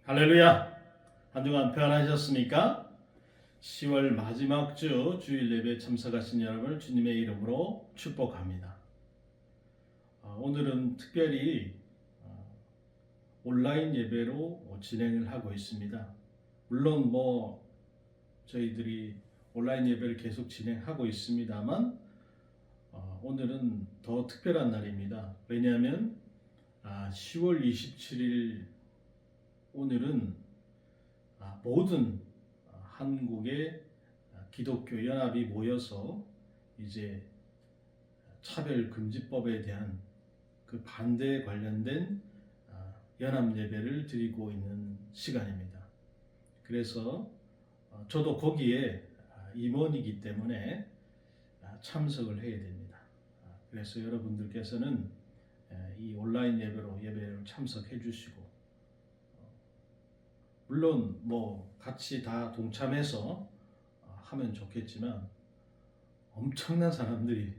할렐루야! 한 주간 평안하셨습니까? 10월 마지막 주 주일 예배에 참석하신 여러분을 주님의 이름으로 축복합니다. 오늘은 특별히 온라인 예배로 진행을 하고 있습니다. 물론 저희들이 온라인 예배를 계속 진행하고 있습니다만 오늘은 더 특별한 날입니다. 왜냐하면 10월 27일 오늘은 모든 한국의 기독교 연합이 모여서 이제 차별금지법에 대한 그 반대에 관련된 연합 예배를 드리고 있는 시간입니다. 그래서 저도 거기에 임원이기 때문에 참석을 해야 됩니다. 그래서 여러분들께서는 이 온라인 예배로 예배를 참석해 주시고, 물론 같이 다 동참해서 하면 좋겠지만 엄청난 사람들이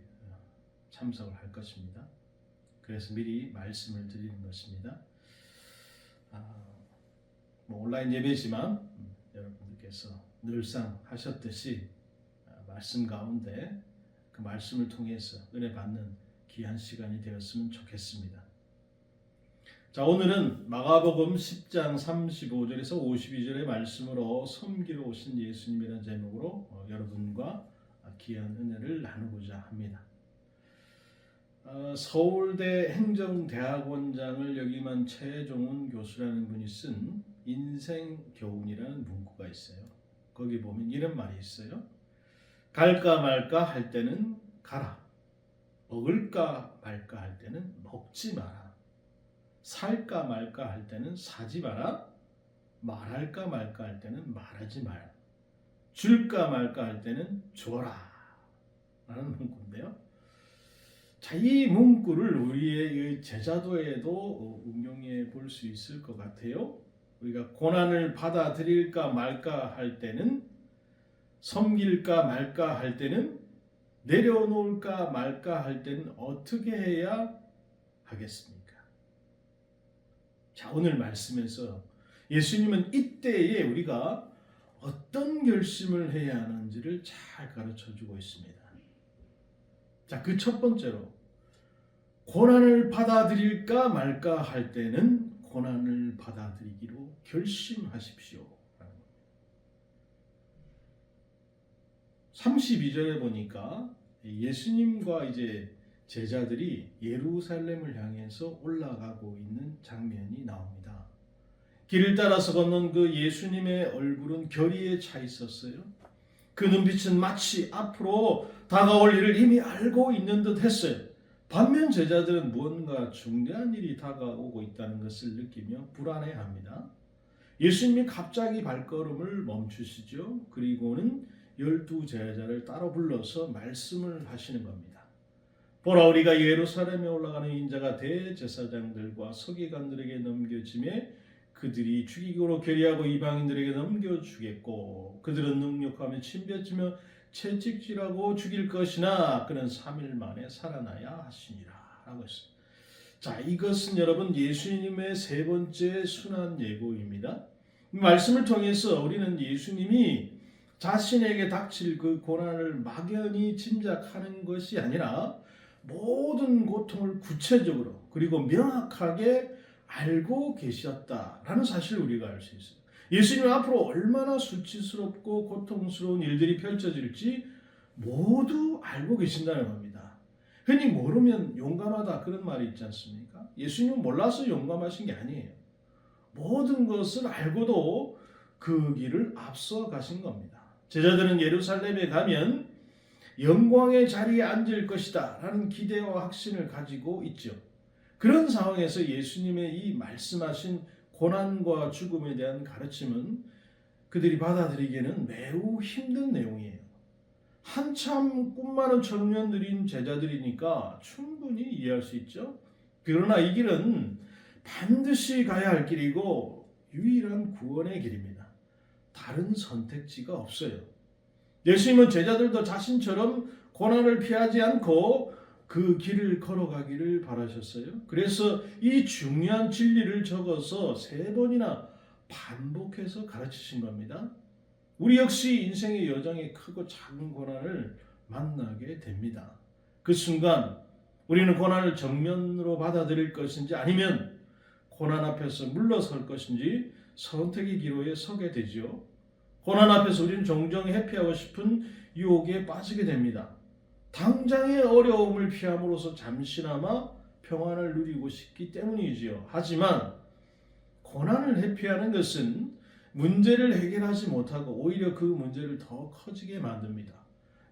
참석을 할 것입니다. 그래서 미리 말씀을 드리는 것입니다. 온라인 예배지만 여러분들께서 늘상 하셨듯이 말씀 가운데 그 말씀을 통해서 은혜 받는 귀한 시간이 되었으면 좋겠습니다. 자, 오늘은 마가복음 10장 35절에서 52절의 말씀으로 섬기러 오신 예수님이라는 제목으로 여러분과 귀한 은혜를 나누고자 합니다. 서울대 행정대학원장을 역임한 최종훈 교수라는 분이 쓴 인생교훈이라는 문구가 있어요. 거기 보면 이런 말이 있어요. 갈까 말까 할 때는 가라. 먹을까 말까 할 때는 먹지 마라. 살까 말까 할 때는 사지 마라. 말할까 말까 할 때는 말하지 마라. 줄까 말까 할 때는 줘라. 라는 문구인데요. 자, 이 문구를 우리의 제자도에도 응용해 볼 수 있을 것 같아요. 우리가 고난을 받아들일까 말까 할 때는, 섬길까 말까 할 때는, 내려놓을까 말까 할 때는 어떻게 해야 하겠습니까? 자, 오늘 말씀에서 예수님은 이때에 우리가 어떤 결심을 해야 하는지를 잘 가르쳐 주고 있습니다. 자, 그 첫 번째로 고난을 받아들일까 말까 할 때는 고난을 받아들이기로 결심하십시오. 32절에 보니까 예수님과 이제 제자들이 예루살렘을 향해서 올라가고 있는 장면이 나옵니다. 길을 따라서 걷는 그 예수님의 얼굴은 결의에 차 있었어요. 그 눈빛은 마치 앞으로 다가올 일을 이미 알고 있는 듯 했어요. 반면 제자들은 무언가 중대한 일이 다가오고 있다는 것을 느끼며 불안해합니다. 예수님이 갑자기 발걸음을 멈추시죠. 그리고는 12 제자를 따로 불러서 말씀을 하시는 겁니다. 보라, 우리가 예루살렘에 올라가는 인자가 대제사장들과 서기관들에게 넘겨짐에 그들이 죽이기로 결의하고 이방인들에게 넘겨주겠고, 그들은 능욕하며 침뱉으며 채찍질하고 죽일 것이나 그는 3일 만에 살아나야 하시니라 라고 했어요. 자, 이것은 여러분 예수님의 세 번째 순환 예고입니다. 말씀을 통해서 우리는 예수님이 자신에게 닥칠 그 고난을 막연히 짐작하는 것이 아니라 모든 고통을 구체적으로 그리고 명확하게 알고 계셨다라는 사실을 우리가 알 수 있어요. 예수님은 앞으로 얼마나 수치스럽고 고통스러운 일들이 펼쳐질지 모두 알고 계신다는 겁니다. 흔히 모르면 용감하다 그런 말이 있지 않습니까? 예수님은 몰라서 용감하신 게 아니에요. 모든 것을 알고도 그 길을 앞서 가신 겁니다. 제자들은 예루살렘에 가면 영광의 자리에 앉을 것이다 라는 기대와 확신을 가지고 있죠. 그런 상황에서 예수님의 이 말씀하신 고난과 죽음에 대한 가르침은 그들이 받아들이기에는 매우 힘든 내용이에요. 한참 꿈 많은 청년들인 제자들이니까 충분히 이해할 수 있죠. 그러나 이 길은 반드시 가야 할 길이고 유일한 구원의 길입니다. 다른 선택지가 없어요. 예수님은 제자들도 자신처럼 고난을 피하지 않고 그 길을 걸어가기를 바라셨어요. 그래서 이 중요한 진리를 적어서 3번이나 반복해서 가르치신 겁니다. 우리 역시 인생의 여정에 크고 작은 고난을 만나게 됩니다. 그 순간 우리는 고난을 정면으로 받아들일 것인지 아니면 고난 앞에서 물러설 것인지 선택의 기로에 서게 되지요. 고난 앞에서 우리는 종종 회피하고 싶은 유혹에 빠지게 됩니다. 당장의 어려움을 피함으로써 잠시나마 평안을 누리고 싶기 때문이지요. 하지만 고난을 회피하는 것은 문제를 해결하지 못하고 오히려 그 문제를 더 커지게 만듭니다.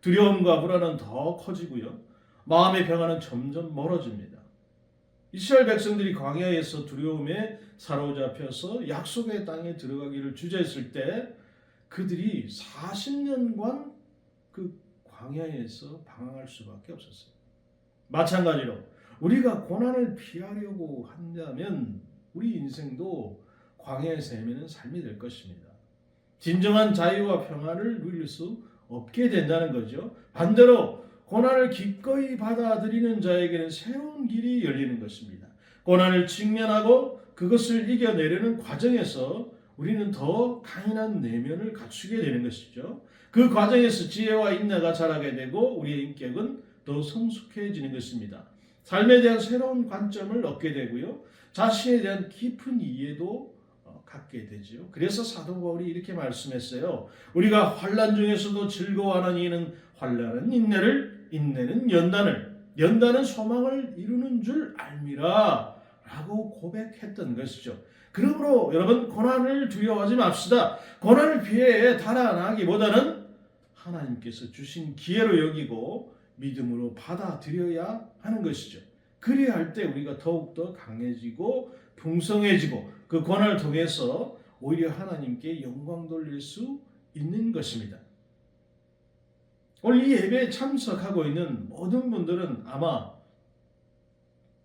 두려움과 불안은 더 커지고요. 마음의 평안은 점점 멀어집니다. 이스라엘 백성들이 광야에서 두려움에 사로잡혀서 약속의 땅에 들어가기를 주저했을 때 그들이 40년간 그 광야에서 방황할 수밖에 없었어요. 마찬가지로 우리가 고난을 피하려고 한다면 우리 인생도 광야에서 헤매는 삶이 될 것입니다. 진정한 자유와 평안을 누릴 수 없게 된다는 거죠. 반대로 고난을 기꺼이 받아들이는 자에게는 새로운 길이 열리는 것입니다. 고난을 직면하고 그것을 이겨내려는 과정에서 우리는 더 강인한 내면을 갖추게 되는 것이죠. 그 과정에서 지혜와 인내가 자라게 되고 우리의 인격은 더 성숙해지는 것입니다. 삶에 대한 새로운 관점을 얻게 되고요. 자신에 대한 깊은 이해도 갖게 되죠. 그래서 사도 바울이 이렇게 말씀했어요. 우리가 환난 중에서도 즐거워하는 이는 환난은 인내를, 인내는 연단을, 연단은 소망을 이루는 줄 알미라 라고 고백했던 것이죠. 그러므로 여러분 고난을 두려워하지 맙시다. 고난을 피해 달아나기보다는 하나님께서 주신 기회로 여기고 믿음으로 받아들여야 하는 것이죠. 그래야 할 때 우리가 더욱더 강해지고 풍성해지고 그 고난을 통해서 오히려 하나님께 영광 돌릴 수 있는 것입니다. 오늘 이 예배에 참석하고 있는 모든 분들은 아마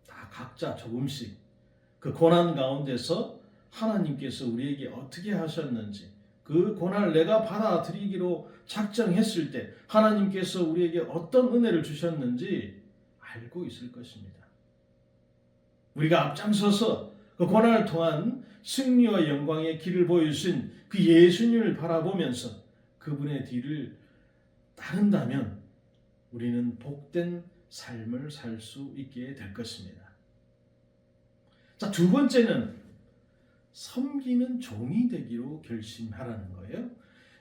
다 각자 조금씩 그 고난 가운데서 하나님께서 우리에게 어떻게 하셨는지 그 고난을 내가 받아들이기로 작정했을 때 하나님께서 우리에게 어떤 은혜를 주셨는지 알고 있을 것입니다. 우리가 앞장서서 그 고난을 통한 승리와 영광의 길을 보여주신 그 예수님을 바라보면서 그분의 뒤를 따른다면 우리는 복된 삶을 살 수 있게 될 것입니다. 자, 두 번째는 섬기는 종이 되기로 결심하라는 거예요.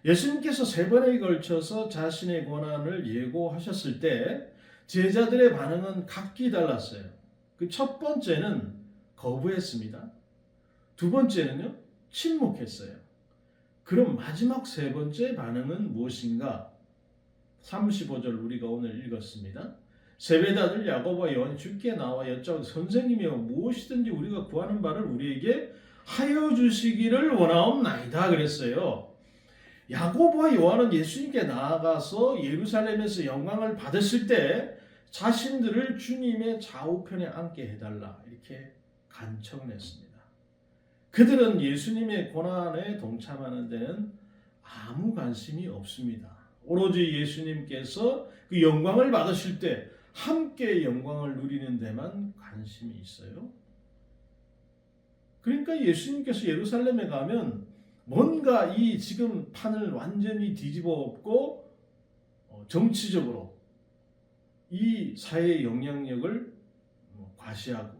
예수님께서 3번에 걸쳐서 자신의 고난을 예고하셨을 때 제자들의 반응은 각기 달랐어요. 그 첫 번째는 거부했습니다. 두 번째는요, 침묵했어요. 그럼 마지막 3번째 반응은 무엇인가? 35절 우리가 오늘 읽었습니다. 세베대 아들 야고보와 요한이 주께 나와 여쭤 선생님이여 무엇이든지 우리가 구하는 바를 우리에게 하여 주시기를 원하옵나이다 그랬어요. 야고보와 요한은 예수님께 나아가서 예루살렘에서 영광을 받으실 때 자신들을 주님의 좌우편에 앉게 해달라 이렇게 간청을 했습니다. 그들은 예수님의 고난에 동참하는 데는 아무 관심이 없습니다. 오로지 예수님께서 그 영광을 받으실 때 함께 영광을 누리는 데만 관심이 있어요. 그러니까 예수님께서 예루살렘에 가면 뭔가 이 지금 판을 완전히 뒤집어 엎고 정치적으로 이 사회의 영향력을 과시하고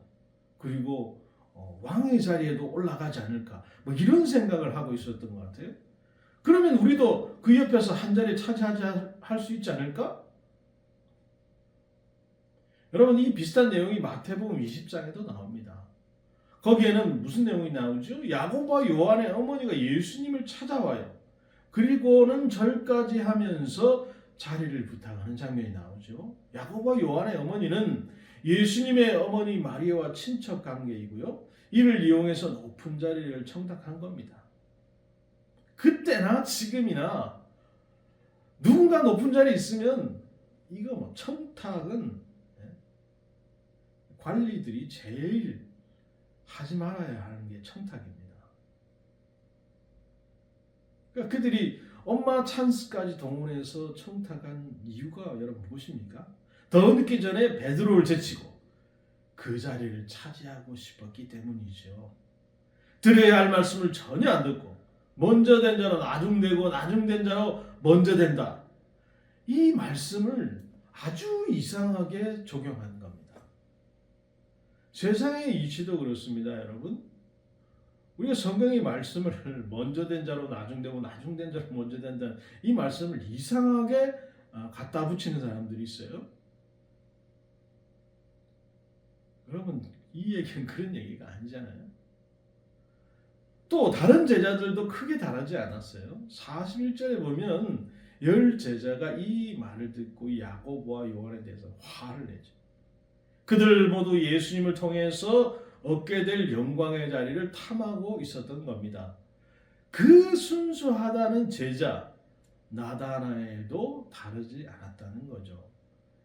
그리고 왕의 자리에도 올라가지 않을까 뭐 이런 생각을 하고 있었던 것 같아요. 그러면 우리도 그 옆에서 한 자리 차지할 수 있지 않을까? 여러분 이 비슷한 내용이 마태복음 20장에도 나옵니다. 거기에는 무슨 내용이 나오죠? 야고보와 요한의 어머니가 예수님을 찾아와요. 그리고는 절까지 하면서 자리를 부탁하는 장면이 나오죠. 야고보와 요한의 어머니는 예수님의 어머니 마리아와 친척 관계이고요. 이를 이용해서 높은 자리를 청탁한 겁니다. 그때나 지금이나 누군가 높은 자리에 있으면 이거 뭐 청탁은 관리들이 제일 하지 말아야 하는 게 청탁입니다. 그러니까 그들이 엄마 찬스까지 동원해서 청탁한 이유가 여러분 무엇입니까? 더 늦기 전에 베드로를 제치고 그 자리를 차지하고 싶었기 때문이죠. 들어야 할 말씀을 전혀 안 듣고 먼저 된 자는 나중되고 나중된 자로 먼저 된다. 이 말씀을 아주 이상하게 적용하는 겁니다. 세상의 이치도 그렇습니다, 여러분. 우리가 성경의 말씀을 먼저 된 자로 나중되고 나중된 자로 먼저 된다는 이 말씀을 이상하게 갖다 붙이는 사람들이 있어요. 여러분, 이 얘기는 그런 얘기가 아니잖아요. 또 다른 제자들도 크게 다르지 않았어요. 41절에 보면 10제자가 이 말을 듣고 야고보와 요한에 대해서 화를 내죠. 그들 모두 예수님을 통해서 얻게 될 영광의 자리를 탐하고 있었던 겁니다. 그 순수하다는 제자 나다나엘도 다르지 않았다는 거죠.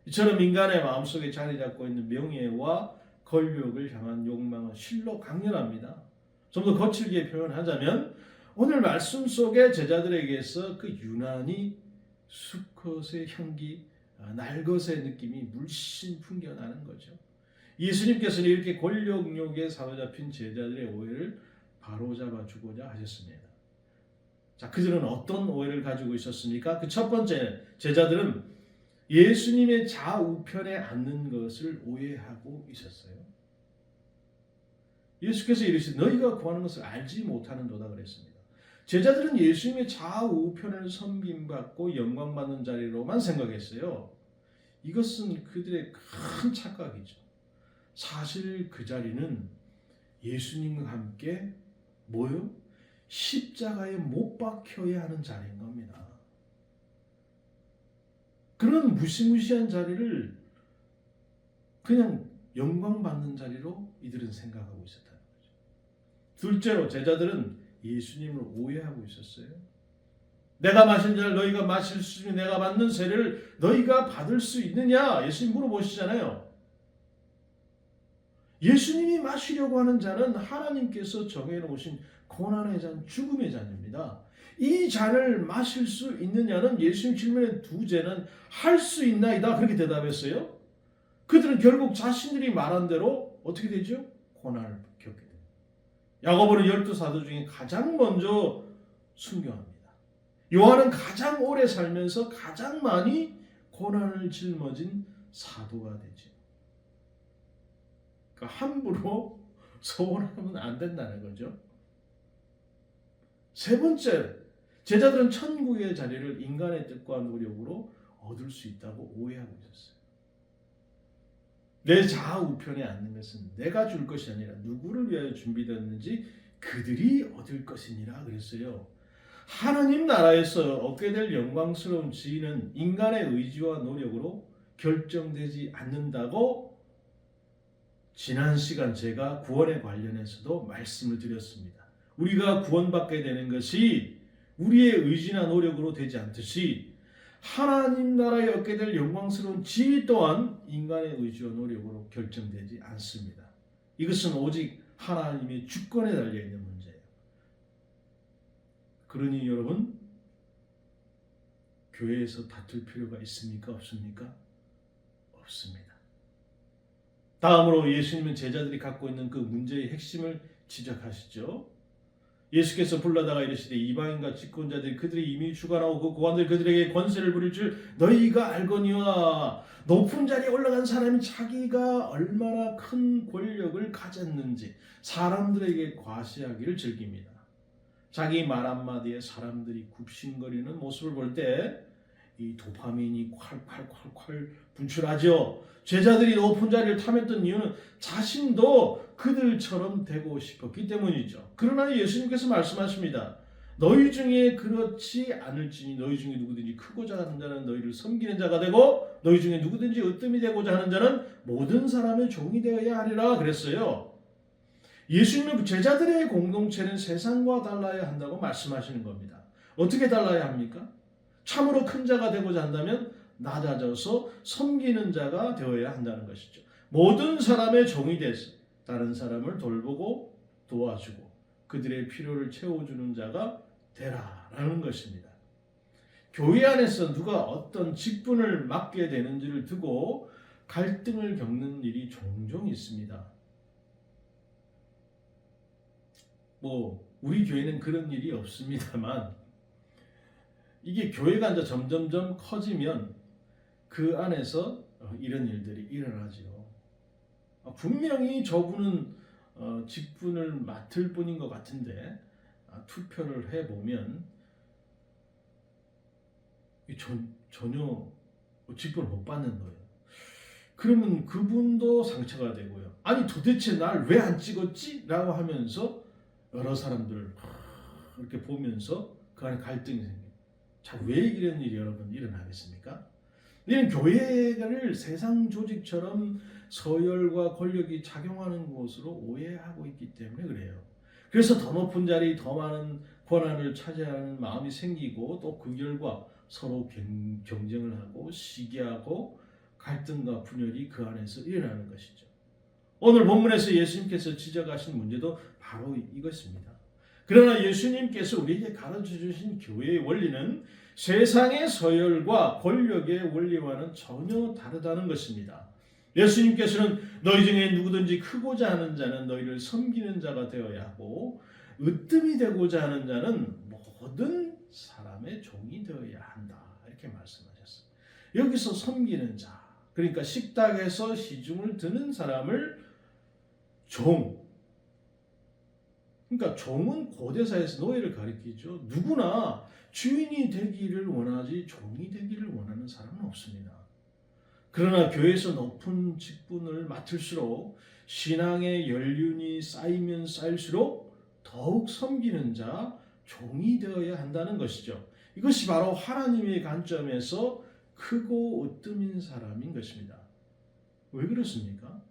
이처럼 인간의 마음속에 자리 잡고 있는 명예와 권력을 향한 욕망은 실로 강렬합니다. 좀 더 거칠게 표현하자면 오늘 말씀 속에 제자들에게서 그 유난히 수컷의 향기, 날것의 느낌이 물씬 풍겨나는 거죠. 예수님께서는 이렇게 권력욕에 사로잡힌 제자들의 오해를 바로잡아 주고자 하셨습니다. 자, 그들은 어떤 오해를 가지고 있었습니까? 그 첫 번째, 제자들은 예수님의 좌우편에 앉는 것을 오해하고 있었어요. 예수께서 이르시되 너희가 구하는 것을 알지 못하는도다 그랬습니다. 제자들은 예수님의 좌우편을 섬김받고 영광받는 자리로만 생각했어요. 이것은 그들의 큰 착각이죠. 사실 그 자리는 예수님과 함께 뭐요? 십자가에 못 박혀야 하는 자리인 겁니다. 그런 무시무시한 자리를 그냥 영광받는 자리로 이들은 생각하고 있었다는 거죠. 둘째로 제자들은 예수님을 오해하고 있었어요. 내가 마신 잔을 너희가 마실 수 있으면 내가 받는 세례를 너희가 받을 수 있느냐? 예수님 물어보시잖아요. 예수님이 마시려고 하는 잔은 하나님께서 정해놓으신 고난의 잔, 죽음의 잔입니다. 이 잔을 마실 수 있느냐는 예수님 질문의 두 제는 할 수 있나이다 그렇게 대답했어요. 그들은 결국 자신들이 말한 대로 어떻게 되죠? 고난을 겪게 됩니다. 야고보는 12사도 중에 가장 먼저 순교합니다. 요한은 가장 오래 살면서 가장 많이 고난을 짊어진 사도가 되죠. 그러니까 함부로 소원하면 안 된다는 거죠. 세 번째, 제자들은 천국의 자리를 인간의 뜻과 노력으로 얻을 수 있다고 오해하고 있었어요. 내 좌우편에 앉는 것은 내가 줄 것이 아니라 누구를 위하여 준비되었는지 그들이 얻을 것이니라 그랬어요. 하나님 나라에서 얻게 될 영광스러운 지위는 인간의 의지와 노력으로 결정되지 않는다고 지난 시간 제가 구원에 관련해서도 말씀을 드렸습니다. 우리가 구원받게 되는 것이 우리의 의지나 노력으로 되지 않듯이 하나님 나라에 얻게 될 영광스러운 지위 또한 인간의 의지와 노력으로 결정되지 않습니다. 이것은 오직 하나님의 주권에 달려있는 문제예요. 그러니 여러분, 교회에서 다툴 필요가 있습니까? 없습니까? 없습니다. 다음으로 예수님은 제자들이 갖고 있는 그 문제의 핵심을 지적하시죠. 예수께서 불러다가 이르시되 이방인과 직권자들이 그들이 이미 주관하고 그 고관들이 그들에게 권세를 부릴 줄 너희가 알거니와 높은 자리에 올라간 사람이 자기가 얼마나 큰 권력을 가졌는지 사람들에게 과시하기를 즐깁니다. 자기 말 한마디에 사람들이 굽신거리는 모습을 볼 때 이 도파민이 콸콸콸콸 분출하죠. 제자들이 높은 자리를 탐했던 이유는 자신도 그들처럼 되고 싶었기 때문이죠. 그러나 예수님께서 말씀하십니다. 너희 중에 그렇지 않을지니 너희 중에 누구든지 크고자 하는 자는 너희를 섬기는 자가 되고 너희 중에 누구든지 으뜸이 되고자 하는 자는 모든 사람의 종이 되어야 하리라 그랬어요. 예수님은 제자들의 공동체는 세상과 달라야 한다고 말씀하시는 겁니다. 어떻게 달라야 합니까? 참으로 큰 자가 되고자 한다면 낮아져서 섬기는 자가 되어야 한다는 것이죠. 모든 사람의 종이 돼서 다른 사람을 돌보고 도와주고 그들의 필요를 채워주는 자가 되라라는 것입니다. 교회 안에서 누가 어떤 직분을 맡게 되는지를 두고 갈등을 겪는 일이 종종 있습니다. 우리 교회는 그런 일이 없습니다만 이게 교회가 이제 점점점 커지면 그 안에서 이런 일들이 일어나죠. 분명히 저분은 직분을 맡을 뿐인 것 같은데 투표를 해보면 전혀 직분을 못 받는 거예요. 그러면 그분도 상처가 되고요. 아니 도대체 날 왜 안 찍었지? 라고 하면서 여러 사람들 이렇게 보면서 그 안에 갈등이 생겨요. 자, 왜 이런 일이 여러분 일어나겠습니까? 이런 교회를 세상 조직처럼 서열과 권력이 작용하는 곳으로 오해하고 있기 때문에 그래요. 그래서 더 높은 자리, 더 많은 권한을 차지하는 마음이 생기고 또 그 결과 서로 경쟁을 하고 시기하고 갈등과 분열이 그 안에서 일어나는 것이죠. 오늘 본문에서 예수님께서 지적하신 문제도 바로 이것입니다. 그러나 예수님께서 우리에게 가르쳐 주신 교회의 원리는 세상의 서열과 권력의 원리와는 전혀 다르다는 것입니다. 예수님께서는 너희 중에 누구든지 크고자 하는 자는 너희를 섬기는 자가 되어야 하고 으뜸이 되고자 하는 자는 모든 사람의 종이 되어야 한다. 이렇게 말씀하셨어요. 여기서 섬기는 자, 그러니까 식탁에서 시중을 드는 사람을 종, 그러니까 종은 고대사에서 노예를 가리키죠. 누구나 주인이 되기를 원하지 종이 되기를 원하는 사람은 없습니다. 그러나 교회에서 높은 직분을 맡을수록 신앙의 연륜이 쌓이면 쌓일수록 더욱 섬기는 자, 종이 되어야 한다는 것이죠. 이것이 바로 하나님의 관점에서 크고 으뜸인 사람인 것입니다. 왜 그렇습니까?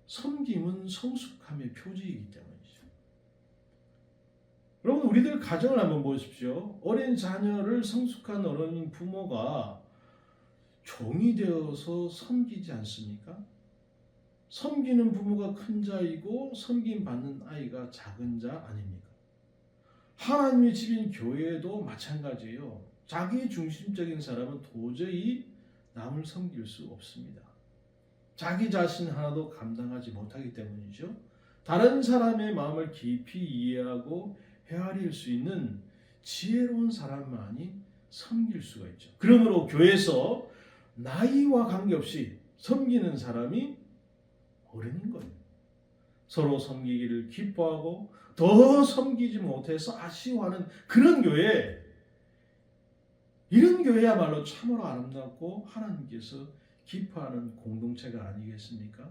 섬김은 성숙함의 표지이기 때문이죠. 여러분, 우리들 가정을 한번 보십시오. 어린 자녀를 성숙한 어른인 부모가 종이 되어서 섬기지 않습니까? 섬기는 부모가 큰 자이고 섬김받는 아이가 작은 자 아닙니까? 하나님의 집인 교회도 마찬가지예요. 자기 중심적인 사람은 도저히 남을 섬길 수 없습니다. 자기 자신 하나도 감당하지 못하기 때문이죠. 다른 사람의 마음을 깊이 이해하고 헤아릴 수 있는 지혜로운 사람만이 섬길 수가 있죠. 그러므로 교회에서 나이와 관계없이 섬기는 사람이 어른인 거예요. 서로 섬기기를 기뻐하고 더 섬기지 못해서 아쉬워하는 그런 교회, 이런 교회야말로 참으로 아름답고 하나님께서 기뻐하는 공동체가 아니겠습니까?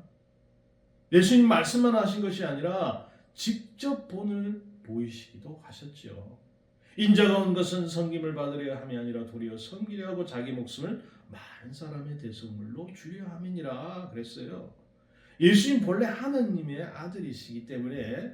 예수님 말씀만 하신 것이 아니라 직접 본을 보이시기도 하셨죠. 인자가 온 것은 섬김을 받으려 함이 아니라 도리어 섬기려 하고 자기 목숨을 많은 사람의 대속물로 주려 함이니라 그랬어요. 예수님 본래 하나님의 아들이시기 때문에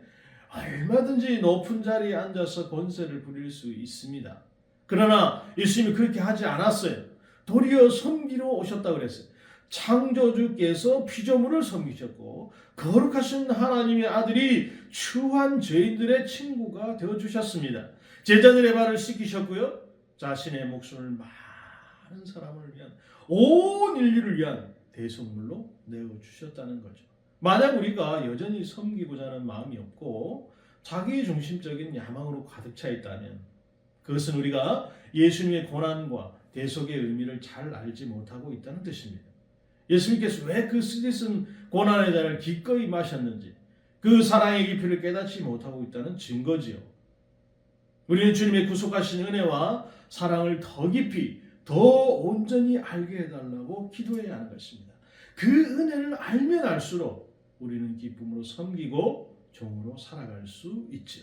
얼마든지 높은 자리에 앉아서 권세를 부릴 수 있습니다. 그러나 예수님이 그렇게 하지 않았어요. 도리어 섬기러 오셨다고 그랬어요. 창조주께서 피조물을 섬기셨고 거룩하신 하나님의 아들이 추한 죄인들의 친구가 되어주셨습니다. 제자들의 발을 씻기셨고요. 자신의 목숨을 많은 사람을 위한, 온 인류를 위한 대속물로 내어주셨다는 거죠. 만약 우리가 여전히 섬기고자 하는 마음이 없고 자기 중심적인 야망으로 가득 차 있다면 그것은 우리가 예수님의 고난과 대속의 의미를 잘 알지 못하고 있다는 뜻입니다. 예수님께서 왜 그 쓰디쓴 고난의 잔을 기꺼이 마셨는지 그 사랑의 깊이를 깨닫지 못하고 있다는 증거지요. 우리는 주님의 구속하신 은혜와 사랑을 더 깊이 더 온전히 알게 해달라고 기도해야 하는 것입니다. 그 은혜를 알면 알수록 우리는 기쁨으로 섬기고 종으로 살아갈 수 있죠.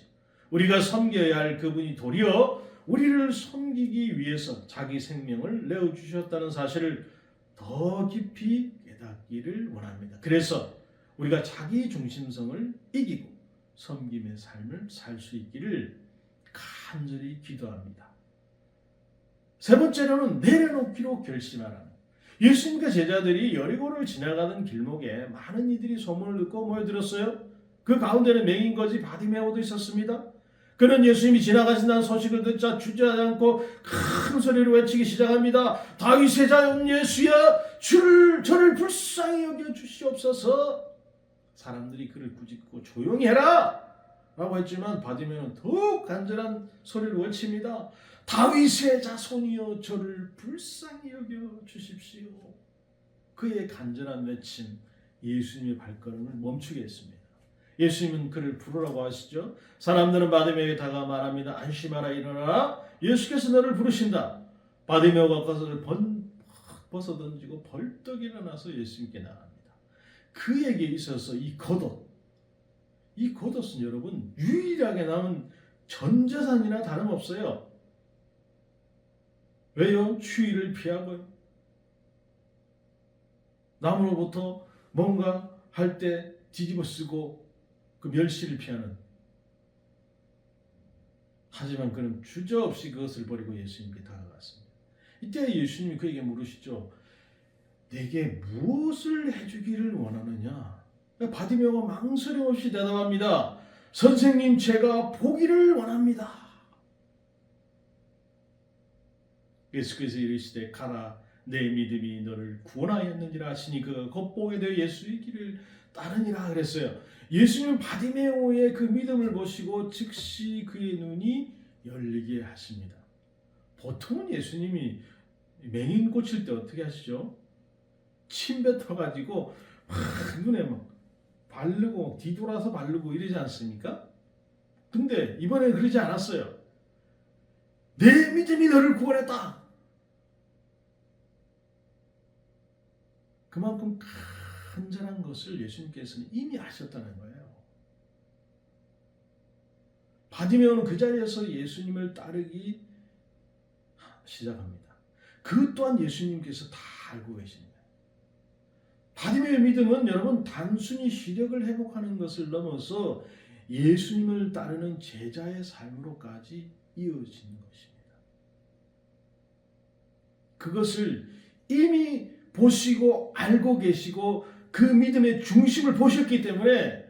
우리가 섬겨야 할 그분이 도리어 우리를 섬기기 위해서 자기 생명을 내어주셨다는 사실을 더 깊이 깨닫기를 원합니다. 그래서 우리가 자기 중심성을 이기고 섬김의 삶을 살 수 있기를 간절히 기도합니다. 세 번째로는 내려놓기로 결심하라. 예수님과 제자들이 여리고를 지나가는 길목에 많은 이들이 소문을 듣고 모여들었어요. 그 가운데는 맹인거지 바디메오도 있었습니다. 그는 예수님이 지나가신다는 소식을 듣자 주저하지 않고 큰 소리로 외치기 시작합니다. 다윗의 자손 예수야, 저를 불쌍히 여겨 주시옵소서. 사람들이 그를 꾸짖고 조용히 해라 라고 했지만 바디메오는 더욱 간절한 소리를 외칩니다. 다윗의 자손이여 저를 불쌍히 여겨 주십시오. 그의 간절한 외침 예수님의 발걸음을 멈추게 했습니다. 예수님은 그를 부르라고 하시죠. 사람들은 바디메오에 다가 말합니다. 안심하라 일어나라. 예수께서 너를 부르신다. 바디메오가 겉옷을 벗어던지고 벌떡 일어나서 예수님께 나갑니다. 그에게 있어서 이 겉옷은 여러분 유일하게 남은 전재산이나 다름없어요. 왜요? 추위를 피하고요. 남으로부터 뭔가 할 때 뒤집어 쓰고 그 멸시를 피하는. 하지만 그는 주저없이 그것을 버리고 예수님께 다가갔습니다. 이때 예수님이 그에게 물으시죠. 내게 무엇을 해주기를 원하느냐? 바디메오가 망설임 없이 대답합니다. 선생님, 제가 보기를 원합니다. 예수께서 이르시되 가라, 내 믿음이 너를 구원하였느니라 하시니 그가 겉보게 되어 예수의 길을 따르니라 그랬어요. 예수님은 바디메오의 그 믿음을 보시고 즉시 그의 눈이 열리게 하십니다. 보통은 예수님이 맹인 고칠 때 어떻게 하시죠? 침 뱉어가지고 눈에 막 바르고 뒤돌아서 바르고 이러지 않습니까? 근데 이번에 그러지 않았어요. 내 믿음이 너를 구원했다. 그만큼 간절한 것을 예수님께서는 이미 아셨다는 거예요. 바디메오는 그 자리에서 예수님을 따르기 시작합니다. 그 또한 예수님께서 다 알고 계십니다. 바디메오의 믿음은 여러분 단순히 시력을 회복하는 것을 넘어서 예수님을 따르는 제자의 삶으로까지 이어지는 것입니다. 그것을 이미 보시고 알고 계시고 그 믿음의 중심을 보셨기 때문에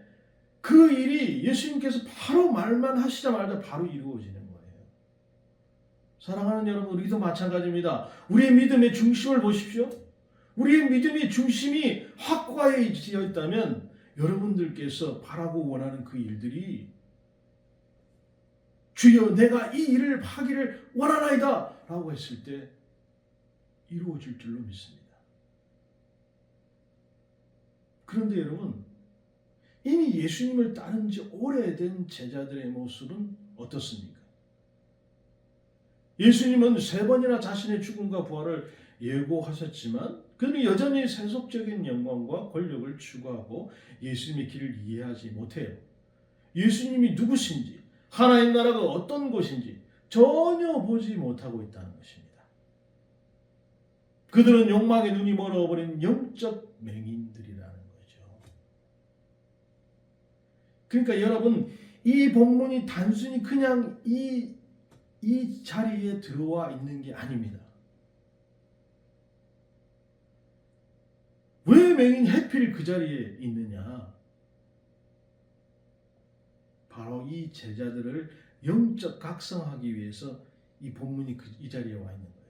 그 일이 예수님께서 바로 말만 하시자마자 바로 이루어지는 거예요. 사랑하는 여러분, 우리도 마찬가지입니다. 우리의 믿음의 중심을 보십시오. 우리의 믿음의 중심이 확고해져 있다면 여러분들께서 바라고 원하는 그 일들이 주여 내가 이 일을 하기를 원하나이다 라고 했을 때 이루어질 줄로 믿습니다. 그런데 여러분, 이미 예수님을 따른 지 오래된 제자들의 모습은 어떻습니까? 예수님은 3번이나 자신의 죽음과 부활을 예고하셨지만 그는 여전히 세속적인 영광과 권력을 추구하고 예수님의 길을 이해하지 못해요. 예수님이 누구신지, 하나님 나라가 어떤 곳인지 전혀 보지 못하고 있다는 것입니다. 그들은 욕망의 눈이 멀어버린 영적 맹인들이라는 거죠. 그러니까 여러분, 이 본문이 단순히 그냥 이 자리에 들어와 있는 게 아닙니다. 왜 맹인 해필 그 자리에 있느냐? 바로 이 제자들을 영적 각성하기 위해서 이 본문이 이 자리에 와 있는 거예요.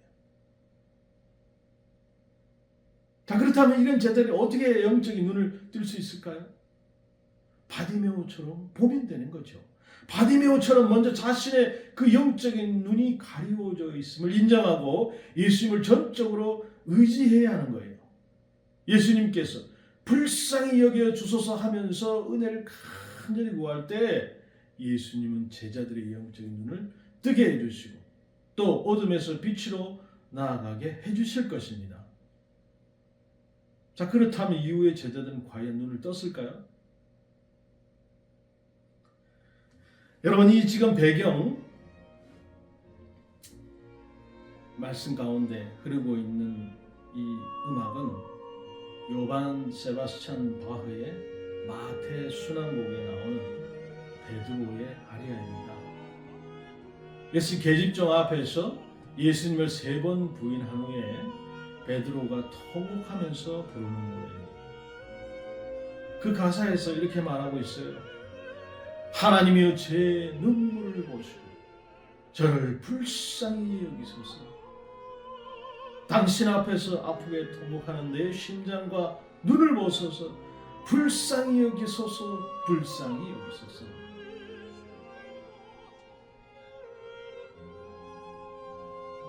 자, 그렇다면 이런 제자들이 어떻게 영적인 눈을 뜰 수 있을까요? 바디메오처럼 보면 되는 거죠. 바디메오처럼 먼저 자신의 그 영적인 눈이 가리워져 있음을 인정하고 예수님을 전적으로 의지해야 하는 거예요. 예수님께서 불쌍히 여겨 주소서 하면서 은혜를 간절히 구할 때 예수님은 제자들의 영적인 눈을 뜨게 해주시고 또 어둠에서 빛으로 나아가게 해주실 것입니다. 자, 그렇다면 이후에 제자들은 과연 눈을 떴을까요? 여러분, 이 지금 배경 말씀 가운데 흐르고 있는 이 음악은 요반 세바스찬 바흐의 마태 순환곡에 나오는 베드로의 아리아입니다. 예수 계집종 앞에서 예수님을 3번 부인한 후에 베드로가 통곡하면서 부르는 노래입니다. 그 가사에서 이렇게 말하고 있어요. 하나님이여 제 눈물을 보시고 저를 불쌍히 여기소서. 당신 앞에서 아프게 통곡하는 내 심장과 눈을 보소서. 불쌍히 여기소서. 불쌍히 여기소서.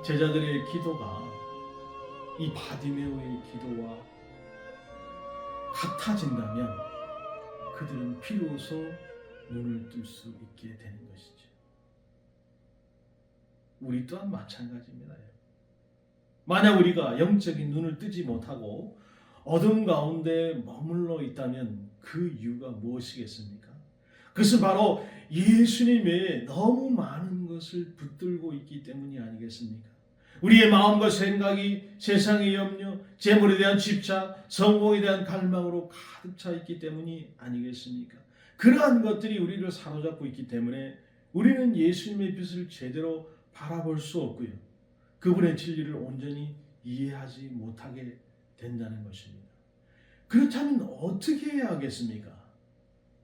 제자들의 기도가 이 바디메오의 기도와 같아진다면 그들은 비로소 눈을 뜰 수 있게 되는 것이죠. 우리 또한 마찬가지입니다. 만약 우리가 영적인 눈을 뜨지 못하고 어둠 가운데 머물러 있다면 그 이유가 무엇이겠습니까? 그것은 바로 예수님의 너무 많은 것을 붙들고 있기 때문이 아니겠습니까? 우리의 마음과 생각이 세상의 염려, 재물에 대한 집착, 성공에 대한 갈망으로 가득 차 있기 때문이 아니겠습니까? 그러한 것들이 우리를 사로잡고 있기 때문에 우리는 예수님의 빛을 제대로 바라볼 수 없고요. 그분의 진리를 온전히 이해하지 못하게 된다는 것입니다. 그렇다면 어떻게 해야 하겠습니까?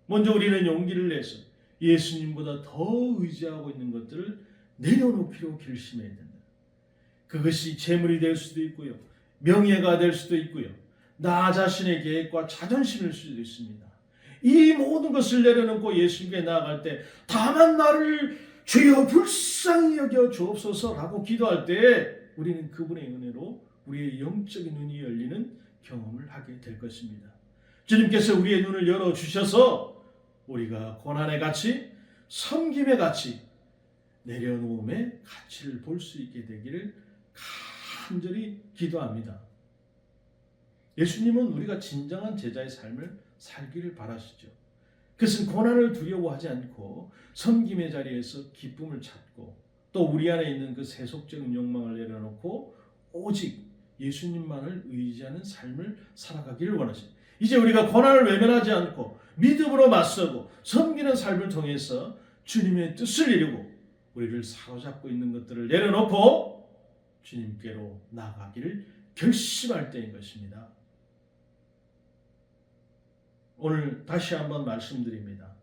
먼저 우리는 용기를 내서 예수님보다 더 의지하고 있는 것들을 내려놓기로 결심해야 된다. 그것이 재물이 될 수도 있고요. 명예가 될 수도 있고요. 나 자신의 계획과 자존심일 수도 있습니다. 이 모든 것을 내려놓고 예수님께 나아갈 때 다만 나를 주여 불쌍히 여겨 주옵소서라고 기도할 때 우리는 그분의 은혜로 우리의 영적인 눈이 열리는 경험을 하게 될 것입니다. 주님께서 우리의 눈을 열어주셔서 우리가 고난의 가치, 섬김의 가치, 내려놓음의 가치를 볼 수 있게 되기를 간절히 기도합니다. 예수님은 우리가 진정한 제자의 삶을 살기를 바라시죠. 그것은 고난을 두려워하지 않고 섬김의 자리에서 기쁨을 찾고 또 우리 안에 있는 그 세속적인 욕망을 내려놓고 오직 예수님만을 의지하는 삶을 살아가기를 원하십니다. 이제 우리가 고난을 외면하지 않고 믿음으로 맞서고 섬기는 삶을 통해서 주님의 뜻을 이루고 우리를 사로잡고 있는 것들을 내려놓고 주님께로 나아가기를 결심할 때인 것입니다. 오늘 다시 한번 말씀드립니다.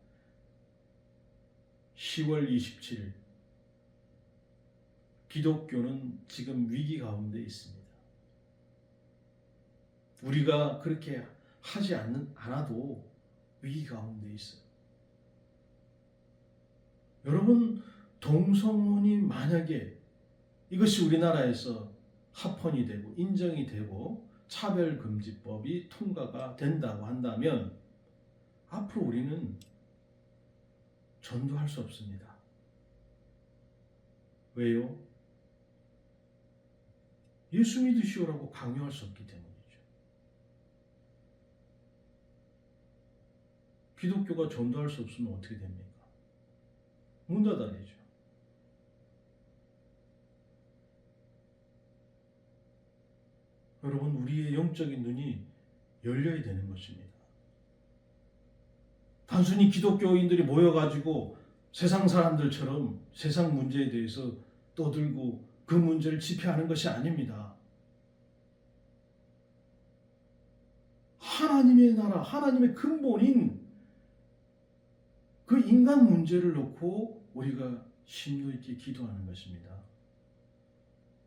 10월 27일 기독교는 지금 위기 가운데 있습니다. 우리가 그렇게 하지 않아도 위기 가운데 있어요. 여러분, 동성혼이 만약에 이것이 우리나라에서 합헌이 되고 인정이 되고 차별금지법이 통과가 된다고 한다면 앞으로 우리는 전도할 수 없습니다. 왜요? 예수 믿으시오라고 강요할 수 없기 때문이죠. 기독교가 전도할 수 없으면 어떻게 됩니까? 문 닫아야죠. 여러분, 우리의 영적인 눈이 열려야 되는 것입니다. 단순히 기독교인들이 모여가지고 세상 사람들처럼 세상 문제에 대해서 떠들고 그 문제를 집회하는 것이 아닙니다. 하나님의 나라, 하나님의 근본인 그 인간 문제를 놓고 우리가 심도 있게 기도하는 것입니다.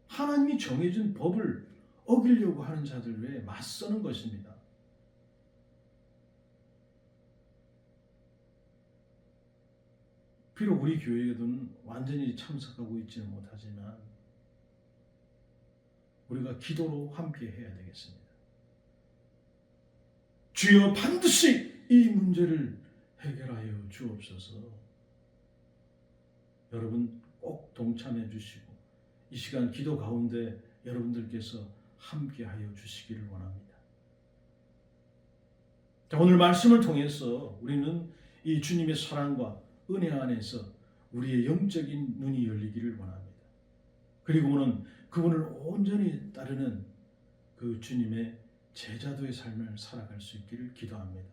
하나님이 정해준 법을 어기려고 하는 자들에 맞서는 것입니다. 비록 우리 교회에는 완전히 참석하고 있지는 못하지만 우리가 기도로 함께 해야 되겠습니다. 주여 반드시 이 문제를 해결하여 주옵소서. 여러분 꼭 동참해 주시고 이 시간 기도 가운데 여러분들께서 함께하여 주시기를 원합니다. 자, 오늘 말씀을 통해서 우리는 이 주님의 사랑과 은혜 안에서 우리의 영적인 눈이 열리기를 원합니다. 그리고는 그분을 온전히 따르는 그 주님의 제자도의 삶을 살아갈 수 있기를 기도합니다.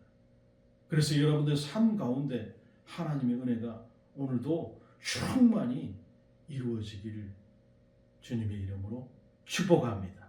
그래서 여러분들 삶 가운데 하나님의 은혜가 오늘도 충만히 이루어지기를 주님의 이름으로 축복합니다.